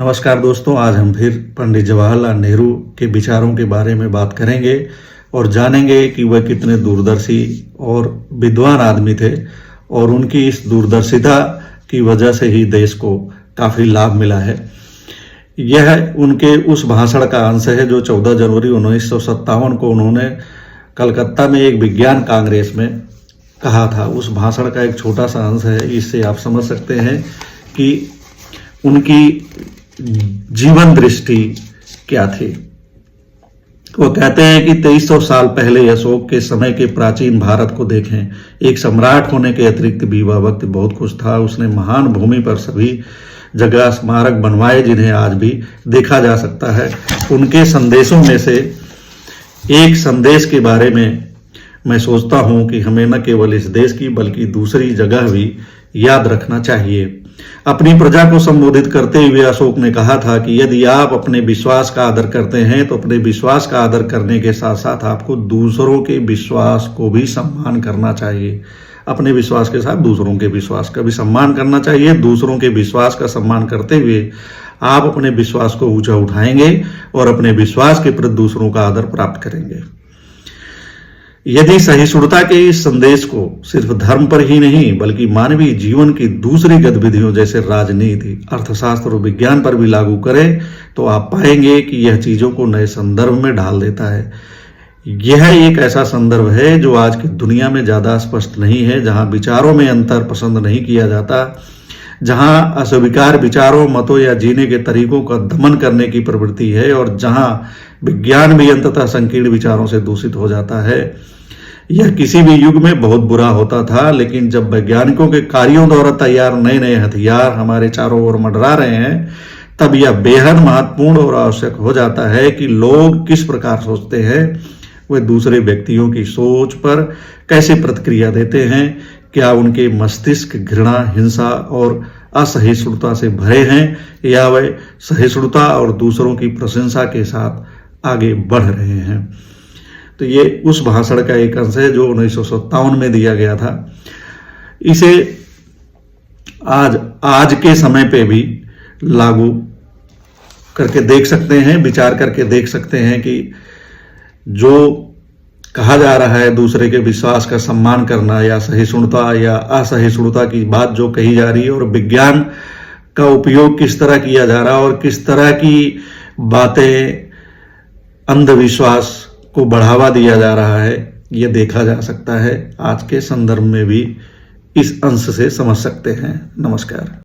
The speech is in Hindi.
नमस्कार दोस्तों, आज हम फिर पंडित जवाहरलाल नेहरू के विचारों के बारे में बात करेंगे और जानेंगे कि वह कितने दूरदर्शी और विद्वान आदमी थे और उनकी इस दूरदर्शिता की वजह से ही देश को काफ़ी लाभ मिला है। यह उनके उस भाषण का अंश है जो 14 जनवरी 1957 को उन्होंने कलकत्ता में एक विज्ञान कांग्रेस में कहा था। उस भाषण का एक छोटा सा अंश है। इससे आप समझ सकते हैं कि उनकी जीवन दृष्टि क्या थी। वो कहते हैं कि 2300 साल पहले अशोक के समय के प्राचीन भारत को देखें। एक सम्राट होने के अतिरिक्त भी वह वक्त बहुत खुश था। उसने महान भूमि पर सभी जगह स्मारक बनवाए जिन्हें आज भी देखा जा सकता है। उनके संदेशों में से एक संदेश के बारे में मैं सोचता हूं कि हमें न केवल इस देश की बल्कि दूसरी जगह भी याद रखना चाहिए। अपनी प्रजा को संबोधित करते हुए अशोक ने कहा था कि यदि आप अपने विश्वास का आदर करते हैं तो अपने विश्वास का आदर करने के साथ साथ आपको दूसरों के विश्वास को भी सम्मान करना चाहिए। अपने विश्वास के साथ दूसरों के विश्वास का भी सम्मान करना चाहिए। दूसरों के विश्वास का सम्मान करते हुए आप अपने विश्वास को ऊंचा उठाएंगे और अपने विश्वास के प्रति दूसरों का आदर प्राप्त करेंगे। यदि सहिष्णुता के इस संदेश को सिर्फ धर्म पर ही नहीं बल्कि मानवीय जीवन की दूसरी गतिविधियों जैसे राजनीति, अर्थशास्त्र और विज्ञान पर भी लागू करें तो आप पाएंगे कि यह चीजों को नए संदर्भ में ढाल देता है। यह एक ऐसा संदर्भ है जो आज की दुनिया में ज्यादा स्पष्ट नहीं है, जहां विचारों में अंतर पसंद नहीं किया जाता, जहां अस्वीकार विचारों, मतों या जीने के तरीकों का दमन करने की प्रवृत्ति है और जहां विज्ञान भी अंततः संकीर्ण विचारों से दूषित हो जाता है। यह किसी भी युग में बहुत बुरा होता था, लेकिन जब वैज्ञानिकों के कार्यों द्वारा तैयार नए नए हथियार हमारे चारों ओर मंडरा रहे हैं, तब यह बेहद महत्वपूर्ण और आवश्यक हो जाता है कि लोग किस प्रकार सोचते हैं, वे दूसरे व्यक्तियों की सोच पर कैसे प्रतिक्रिया देते हैं। क्या उनके मस्तिष्क घृणा, हिंसा और असहिष्णुता से भरे हैं या वे सहिष्णुता और दूसरों की प्रशंसा के साथ आगे बढ़ रहे हैं। तो ये उस भाषण का एक अंश है जो 1957 में दिया गया था। इसे आज के समय पे भी लागू करके देख सकते हैं, विचार करके देख सकते हैं कि जो कहा जा रहा है दूसरे के विश्वास का सम्मान करना या सहिष्णुता या असहिष्णुता की बात जो कही जा रही है और विज्ञान का उपयोग किस तरह किया जा रहा है और किस तरह की बातें अंधविश्वास को बढ़ावा दिया जा रहा है, ये देखा जा सकता है। आज के संदर्भ में भी इस अंश से समझ सकते हैं। नमस्कार।